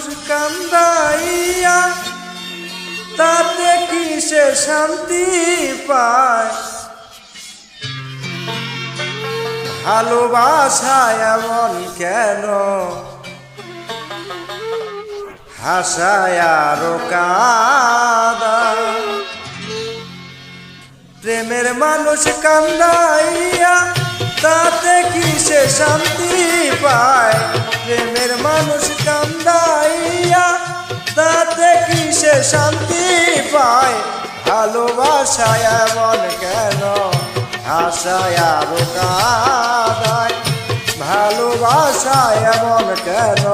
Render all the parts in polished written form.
মানুষ কান্দাইয়া তাতে কি সে শান্তি পায়? ভালোবাসা এমন কেন হাসায় আরো কাঁদায়? প্রেমের মানুষ কান্দাইয়া তাতে কি সে শান্তি পায়? প্রেমের মানুষ কান্দাইয়া তাতে কি সে শান্তি পায়? ভালোবাসা এমন কেন হাসায় আরো কাঁদায়? ভালোবাসা এমন কেন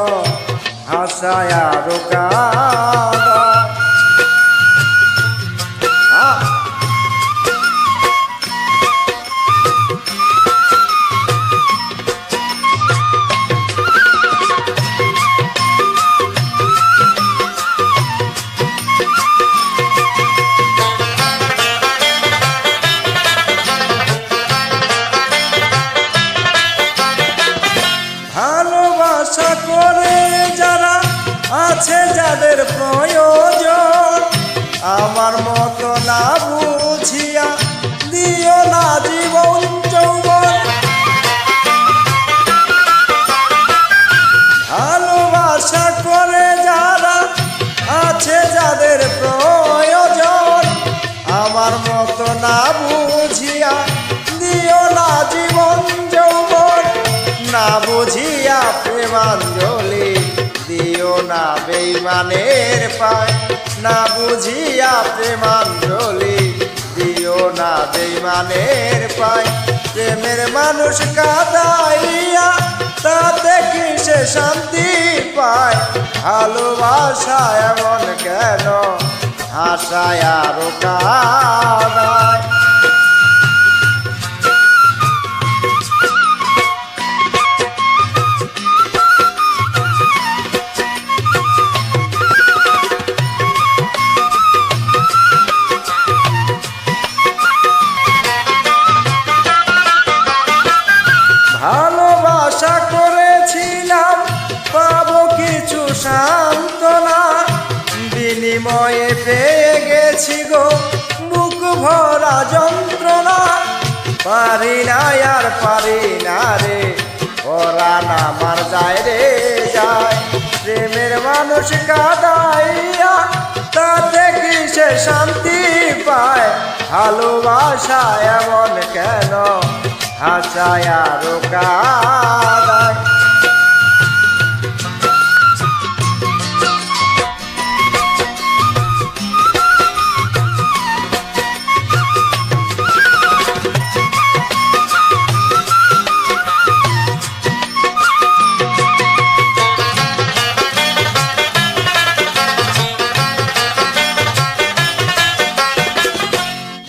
হাসায় আরো কাঁদায়? ভালোবাসা করে যারা আছে যাদের প্রয়োজন, আমার মতো না বুঝিয়া দিও না জীবন যৌবন। ভালোবাসা করে যারা আছে যাদের প্রয়োজন, আমার মতো না বুঝিয়া দিও না জীবন যৌবন। না বুঝিয়া প্রেমাঞ্জলি দিও না বেইমানের পায়। না বুঝিয়া প্রেমাঞ্জলি দিও না বেইমানের পায়। প্রেমের মানুষ কাঁদাইয়া তাতে কি সে শান্তি পায়? ভালোবাসা এমন কেন হাসায় আরো কাঁদায়? ভালোবাসা করেছিলাম পাবো কিছু সান্ত্বনা, বিনিময়ে পেয়ে গেছি গো বুক ভরা যন্ত্রণা। পারি না আর পারি না রে পরাণ আমার যায় রে যায়। প্রেমের মানুষ কাঁদাইয়া তাতে কি সে শান্তি পায়? ভালোবাসা এমন কেন হাসায় আরো কাঁদায়?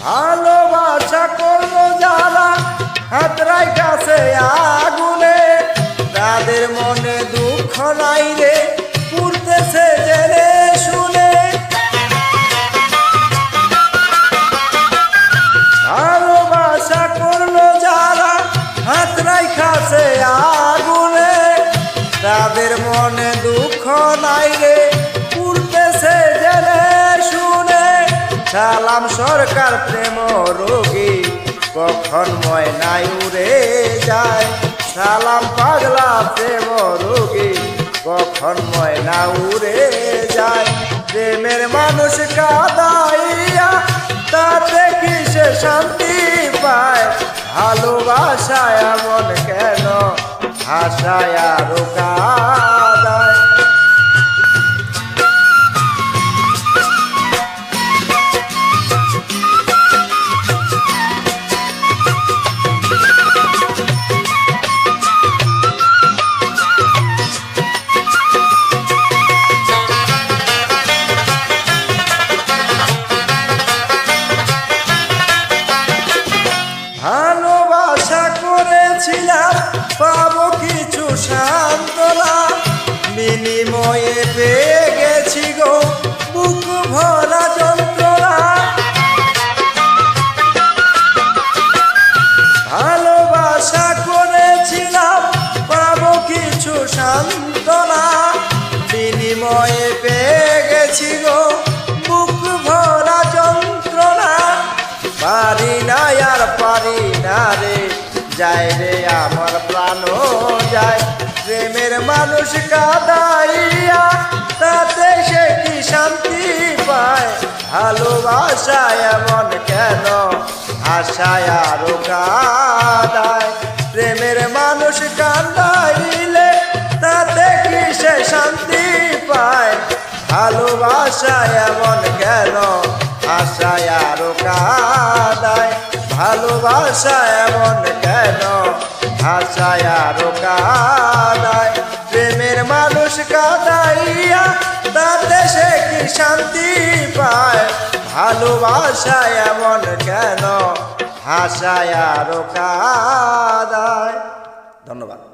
ভালোবাসা করলো যারা হাতরাই কাছে আগুনে, তাদের মনে দুঃখ নাই রে পুড়তেছে জেনে শুনে। ভালোবাসা করলো যারা হাতরাই কাছে আগুনে, তাদের মনে দুঃখ নাই রে পুড়তেছে জেনে শুনে। সালাম সরকার প্রেম রোগী কখন ময়নায় উড়ে যায়? সালাম পাগলা প্রেম রোগী কখন ময়না উড়ে যায়? প্রেমের মানুষ কাঁদাইয়া তাতে কি সে শান্তি পায়? ভালোবাসা এমন কেন হাসায় আরো কাঁদায়? ভালোবাসা করেছিলাম পাবো কিছু সান্ত্বনা, বিনিময়ে পেয়ে গেছি গো বুক ভরা যন্ত্রণা। ভালোবাসা করেছিলাম পাবো কিছু সান্ত্বনা, বিনিময়ে পারি না আর পারি না রে, যায় রে আমার প্রাণ যায়। প্রেমের মানুষ কাঁদাইয়া তাতে সে কি শান্তি পায়, ভালোবাসায় এমন কেন আশায় আরো কাঁদায়। প্রেমের মানুষ কাঁদাইলে তাতে কি সে শান্তি পায়, ভালোবাসায় এমন কেন আশায় আরো কাঁদায়। ভালোবাসা এমন কেন আশায় আরো কাঁদায়। প্রেমের মানুষ কাঁদাইয়া তাতে সে কি শান্তি পায়, ভালোবাসা এমন কেন আশায় আরো কাঁদায়। ধন্যবাদ।